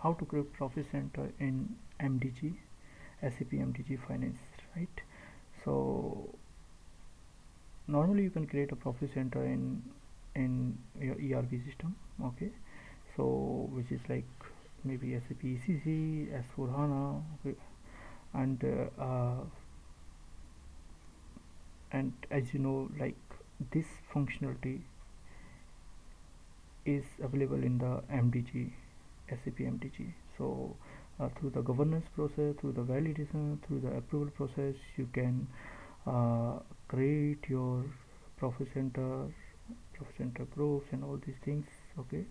how to create profit center in MDG, SAP MDG Finance, right? So normally you can create a profit center in your ERP system, okay? So which is like maybe SAP ECC, S4 HANA, okay? and and as you know, like this functionality is available in the MDG, SAP MDG. So through the governance process, through the validation, through the approval process, you can create your profit center groups and all these things, okay?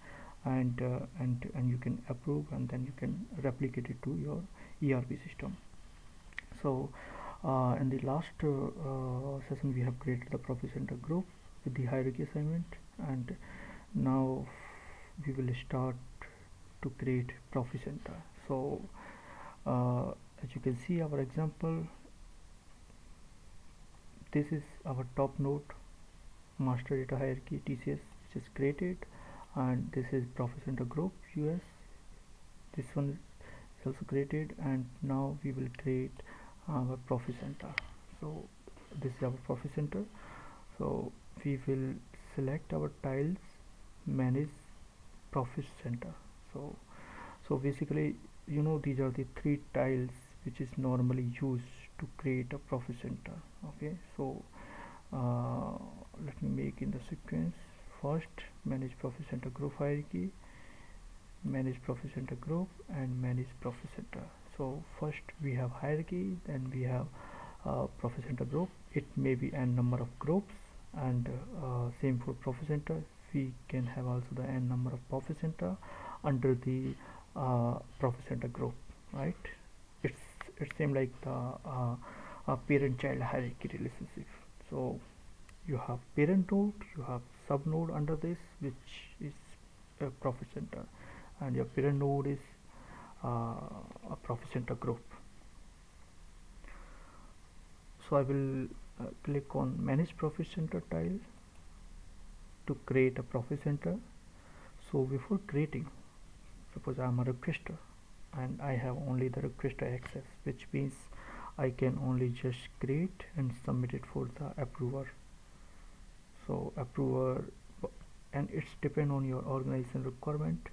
And you can approve, and then you can replicate it to your ERP system. So in the last session we have created the profit center group with the hierarchy assignment, and now we will start to create profit center. So as you can see our example, this is our top node master data hierarchy TCS, which is created, and this is profit center group US. This one is also created, and now we will create our profit center. So this is our profit center. So we will select our tiles, manage profit center. So basically, you know, these are the 3 tiles which is normally used to create a profit center, okay? So let me make in the sequence. First, manage profit center group hierarchy, manage profit center group, and manage profit center. So first we have hierarchy, then we have profit center group. It may be n number of groups, and same for profit center. We can have also the n number of profit center under the profit center group, right? It's same like the parent-child hierarchy relationship. So you have parent node, you have sub node under this, which is a profit center, and your parent node is a profit center group. So I will click on manage profit center tile to create a profit center. So before creating, suppose I am a requester and I have only the requester access, which means I can only just create and submit it for the approver. So approver, and it's depend on your organization requirement,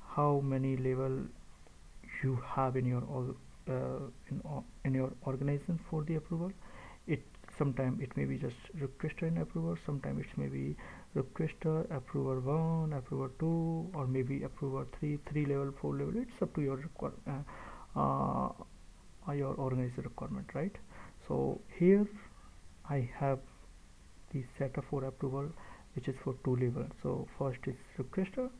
how many level you have in your in your organization for the approval. Sometimes it may be just requester and approver, sometimes it may be requester, approver 1, approver 2, or maybe approver 3 level, 4 level. It's up to your your organization requirement, right? So here I have the setup for approval, which is for 2 level. So first is requester,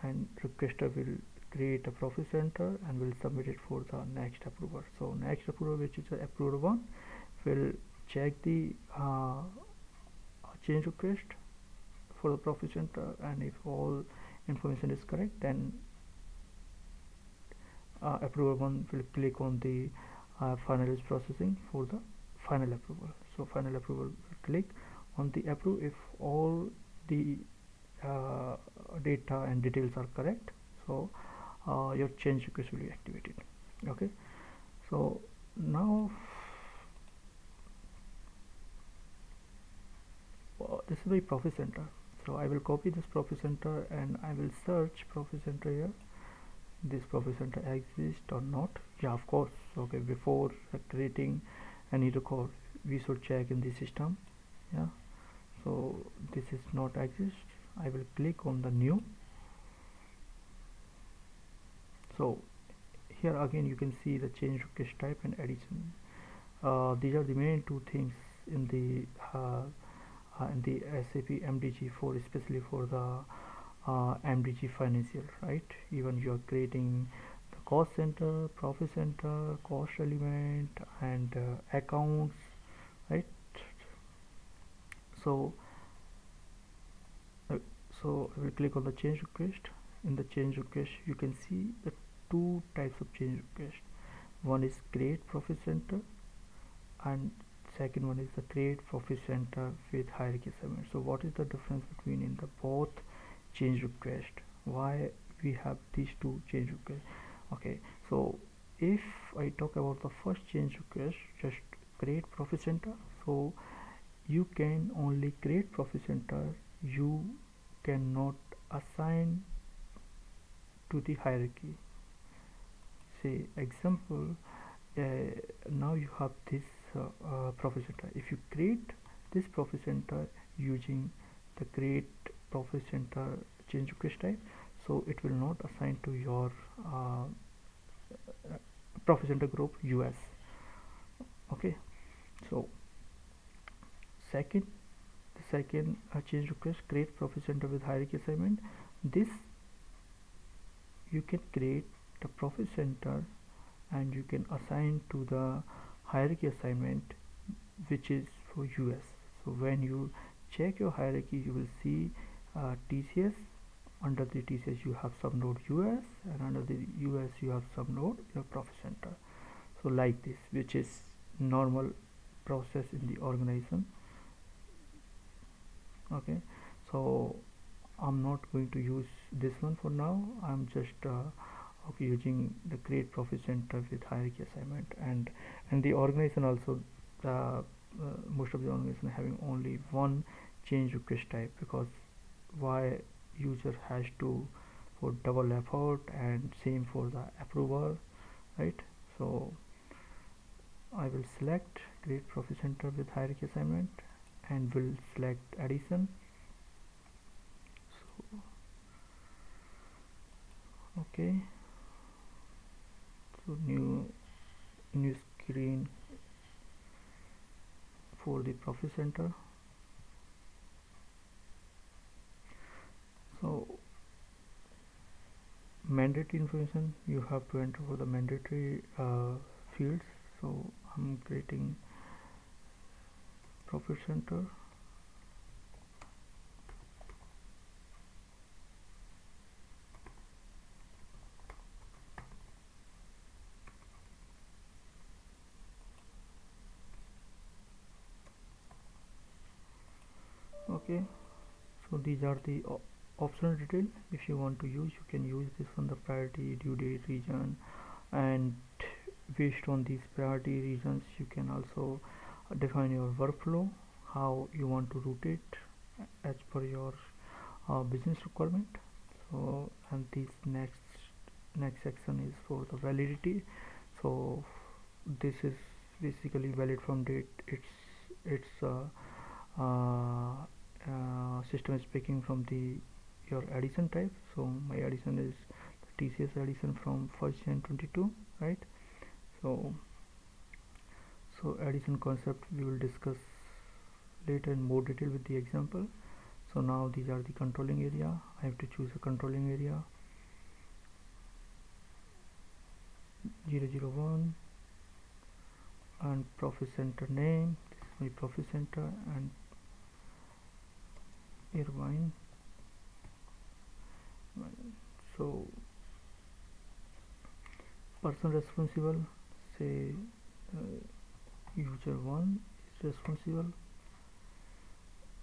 and requester will create a profit center and will submit it for the next approver. So next approver, which is approver 1, will check the change request for the profit center, and if all information is correct, then approver 1 will click on the finalized processing for the final approval. So final approval will click on the approve if all the data and details are correct. So your change request will be activated, okay? So now this is the profit center. So I will copy this profit center and I will search profit center here. This profit center exists or not? Yeah, of course. Okay, before creating any record, we should check in the system. Yeah, so this is not exist. I will click on the new. So here again you can see the change request type and addition. These are the main 2 things in the SAP MDG for, especially for the MDG financial, right? Even you are creating the cost center, profit center, cost element, and accounts, right? So I will click on the change request. In the change request you can see the 2 types of change request. One is create profit center, and second one is the create profit center with hierarchy assignment. So what is the difference between in the both change request? Why we have these two change requests. Okay, so if I talk about the first change request, just create profit center. So you can only create profit center, you cannot assign to the hierarchy. Say example, uh, now you have this profit center. If you create this profit center using the create profit center change request type, so it will not assign to your profit center group US. Okay, so second, the second change request, create profit center with hierarchy assignment. This you can create the profit center and you can assign to the hierarchy assignment which is for US. So when you check your hierarchy, you will see TCS. Under the TCS you have subnode US, and under the US you have subnode your profit center. So like this, which is normal process in the organization. Okay, so I'm not going to use this one for now. I'm just okay, using the create profit center with hierarchy assignment, and the organization also, most of the organization having only one change request type, because why user has to for double effort, and same for the approver, right? So I will select create profit center with hierarchy assignment and will select addition. So okay, so new screen for the profit center. So mandatory information you have to enter for the mandatory fields. So I'm creating profit center. Okay, so these are the optional detail. If you want to use, you can use this one, the priority, due date, region, and based on these priority regions you can also define your workflow, how you want to route it as per your business requirement. So and this next section is for the validity. So this is basically valid from date it's system is picking from the your addition type. So my addition is the TCS addition from 1st Jan 22, right? So addition concept we will discuss later in more detail with the example. So now these are the controlling area. I have to choose a controlling area 001 and profit center name. This is my profit center, and Irvine. So person responsible, say user 1 is responsible.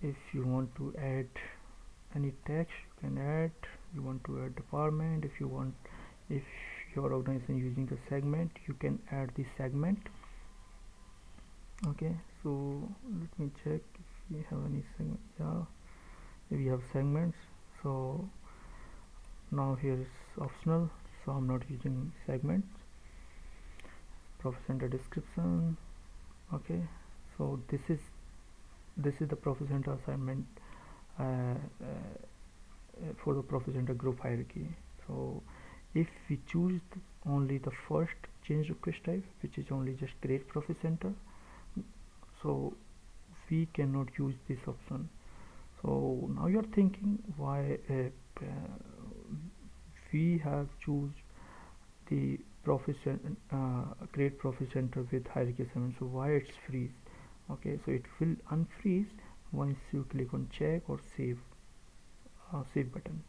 If you want to add any text you can add. You want to add department, if you want, if your organization using the segment, you can add the segment. Okay, so let me check if we have any segment. Yeah, we have segments. So now here is optional, so I'm not using segments. Profit center description. Okay, so this is the profit center assignment for the profit center group hierarchy. So if we choose only the first change request type, which is only just create profit center, so we cannot use this option. So now you're thinking why we have choose the profit create profit center with hierarchy assignment, so why it's freeze. Okay, so it will unfreeze once you click on check or save button.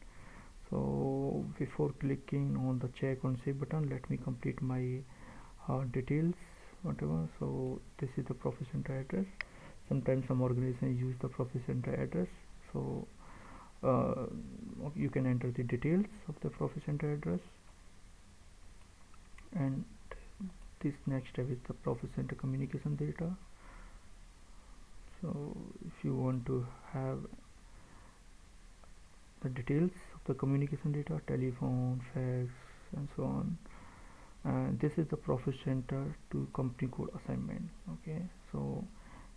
So before clicking on the check on save button, let me complete my details whatever. So this is the profit center address. Sometimes some organizations use the profit center address, so uh, you can enter the details of the profit center address, and this next step is the profit center communication data. So if you want to have the details of the communication data, telephone, fax, and so on, and this is the profit center to company code assignment. Okay, so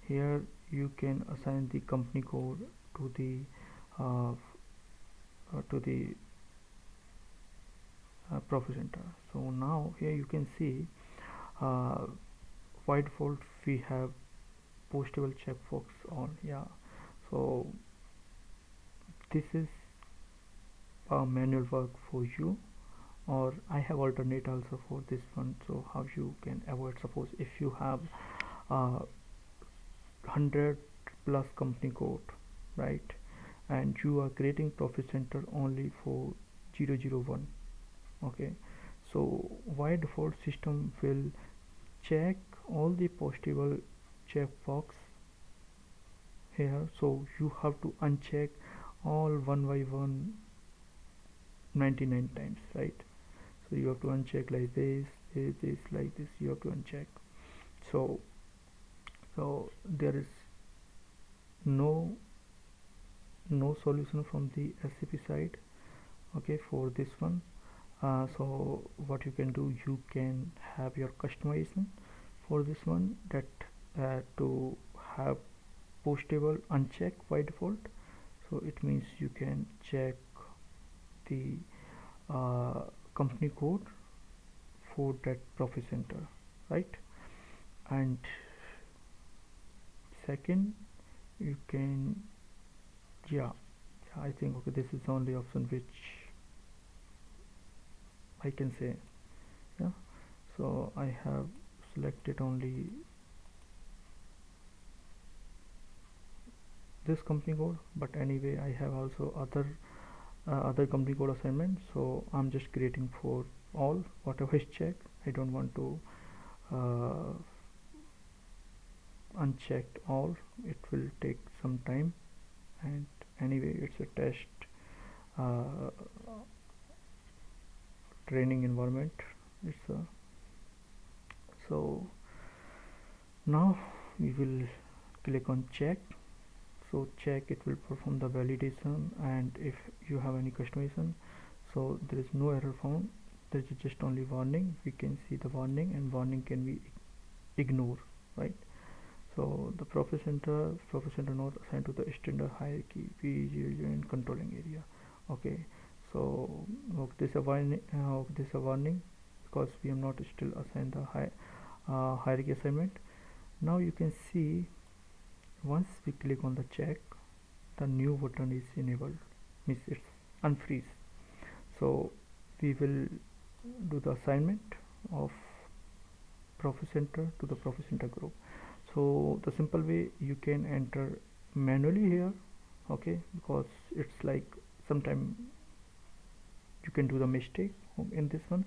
here you can assign the company code to the uh, profit center. So now here you can see uh, by default we have postable checkbox on. Yeah, so this is a manual work for you, or I have alternate also for this one. So how you can avoid, suppose if you have 100 plus company code, right, and you are creating profit center only for 001. Okay, so by default system will check all the postable checkbox here, so you have to uncheck all one by one 99 times, right? So you have to uncheck like this, like this, you have to uncheck. So there is no solution from the SAP side, okay, for this one. So what you can do, you can have your customization for this one, that to have postable unchecked by default. So it means you can check the company code for that profit center, right? And second, you can, yeah, I think, okay, this is the only option which I can say. Yeah, so I have selected only this company code, but anyway I have also other company code assignment, so I'm just creating for all whatever is checked. I don't want to unchecked all, it will take some time, and anyway it's a test uh, training environment. It's a, so now we will click on check. So check, it will perform the validation, and if you have any customization, so there is no error found, there is just only warning. We can see the warning, and warning can be ignored, right? So the profit center not assigned to the standard hierarchy in controlling area. Okay, so this is a warning because we have not still assigned the hierarchy assignment. Now you can see, once we click on the check, the new button is enabled, means it's unfreeze. So we will do the assignment of profit center to the profit center group. So the simple way, you can enter manually here, okay, because it's like sometime you can do the mistake in this one.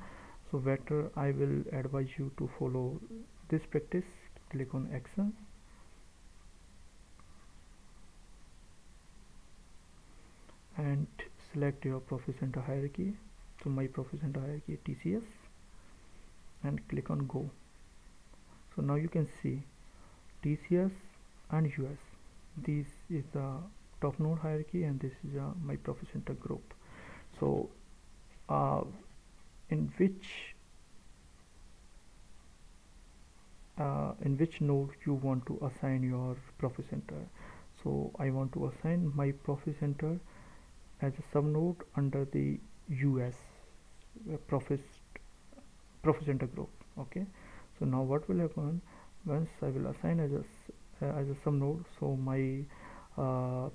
So better I will advise you to follow this practice. Click on action, and select your profit center hierarchy. So my profit center hierarchy TCS, and click on go. So now you can see TCS and US. This is the top node hierarchy, and this is my profit center group. So in which node you want to assign your profit center? So I want to assign my profit center as a sub node under the US profit center group. Okay, so now what will happen, once I will assign as a sub node, so my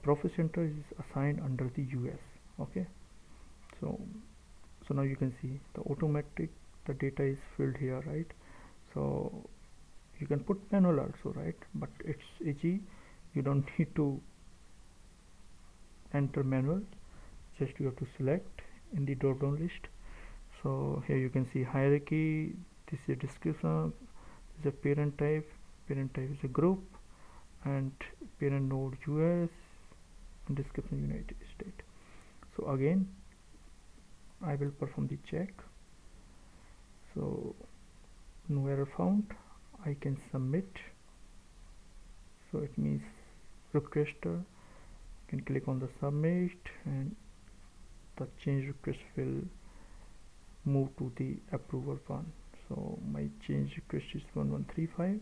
profit center is assigned under the US. Okay, so now you can see the automatic, the data is filled here, right? So you can put manual also, right? But it's easy, you don't need to enter manual, just you have to select in the drop down list. So here you can see hierarchy, this is a description, this is a parent type is a group, and parent node US, and description United States. So again I will perform the check. So no error found. I can submit. So it means requester can click on the submit and the change request will move to the approver one. So my change request is 1135.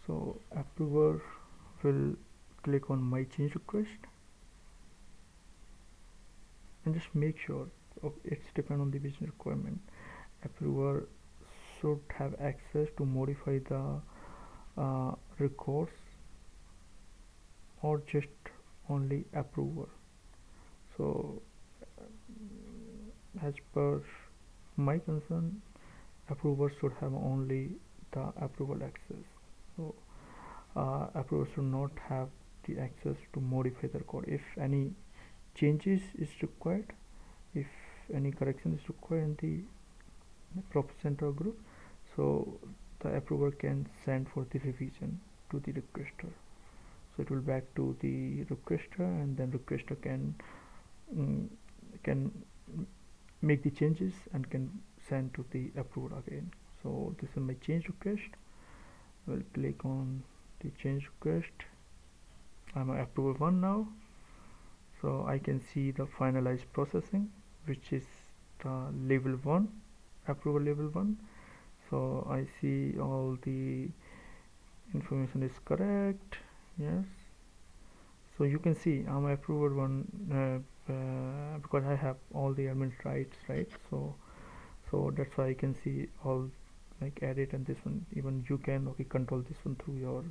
So approver will click on my change request and just make sure it's depend on the business requirement. Approver should have access to modify the records or just only approver. So as per my concern, approver should have only the approval access. So approver should not have the access to modify the record. If any changes is required, if any correction is required in the profit center group, so the approver can send for the revision to the requester. So it will back to the requester and then requester can make the changes and can send to the approver again. So this is my change request. We'll click on the change request. I'm an approver 1 now. So I can see the finalized processing, which is the level 1, approval level 1. So I see all the information is correct. Yes. So you can see I'm approver 1 because I have all the admin rights, right? So that's why I can see all like edit and this one. Even you can control this one through your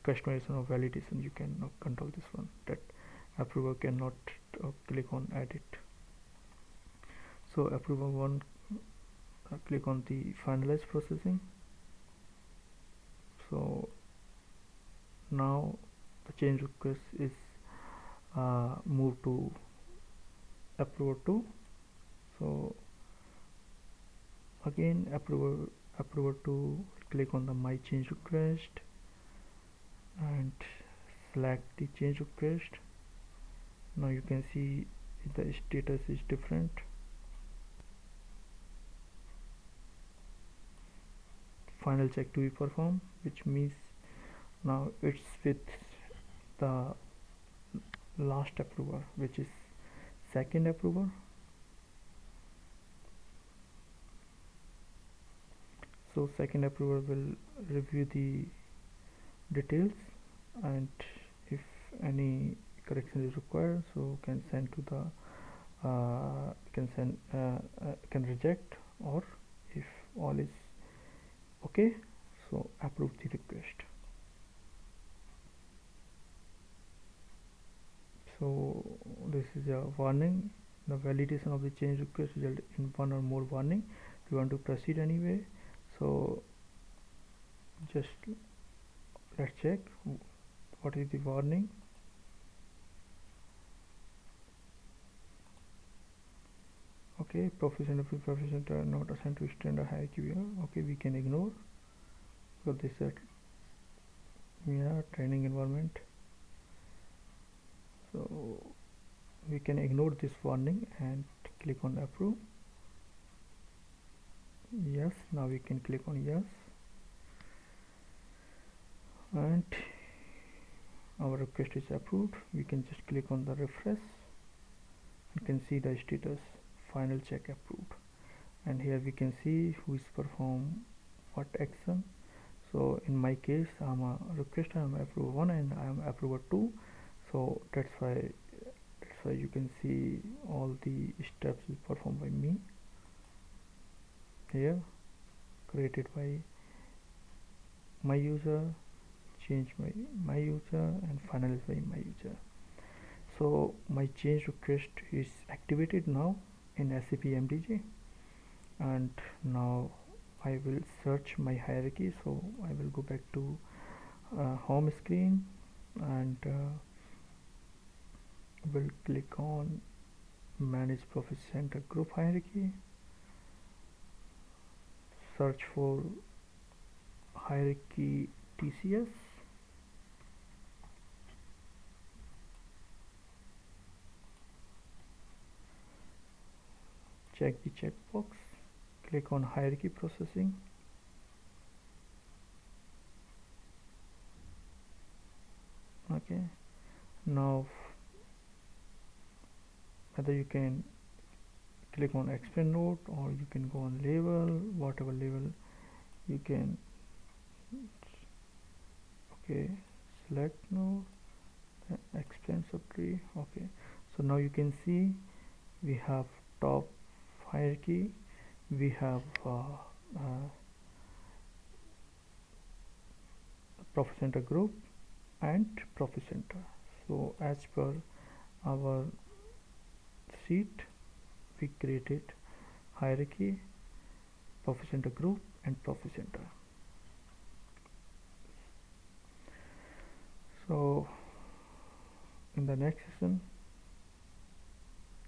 customization or validation. You can control this one. That approver cannot click on edit. So approver 1 click on the finalize processing. So now the change request is moved to approver 2. So again approver 2 click on the my change request and select the change request. Now you can see the status is different. Final check to be performed, which means now it's with the last approver, which is second approver. So second approver will review the details and if any correction is required, so can send to the can reject, or if all is okay, so approve the request. So this is a warning. The validation of the change request result in one or more warning. If you want to proceed anyway, so just let's check what is the warning. Okay, proficient are not assigned to standard hierarchy viewer. Okay, we can ignore because this is training environment. So we can ignore this warning and click on approve. Yes, now we can click on yes, and our request is approved. We can just click on the refresh. You can see the status final check approved, and here we can see who is perform what action. So in my case I'm a requester, I'm approver 1 and I'm approver 2. So that's why you can see all the steps is performed by me here, created by my user, change by my user, and finalized by my user. So my change request is activated now in SAP MDG, and now I will search my hierarchy. So I will go back to home screen and will click on manage profit center group hierarchy, search for hierarchy TCS. Check the checkbox, click on hierarchy processing. Okay, now whether you can click on expand node or you can go on level, whatever level you can. Okay, select node, expand subtree. Okay, so now you can see we have top hierarchy, we have profit center group and profit center. So as per our sheet, we created hierarchy, profit center group and profit center. So in the next session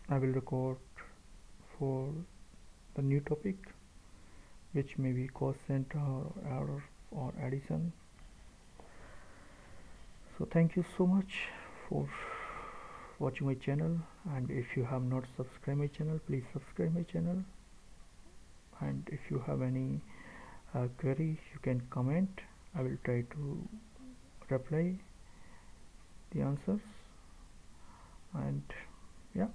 I will record for the new topic, which may be cost center or error or addition. So thank you so much for watching my channel, and if you have not subscribed my channel, please subscribe my channel. And if you have any query, you can comment. I will try to reply the answers. And yeah,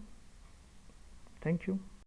thank you.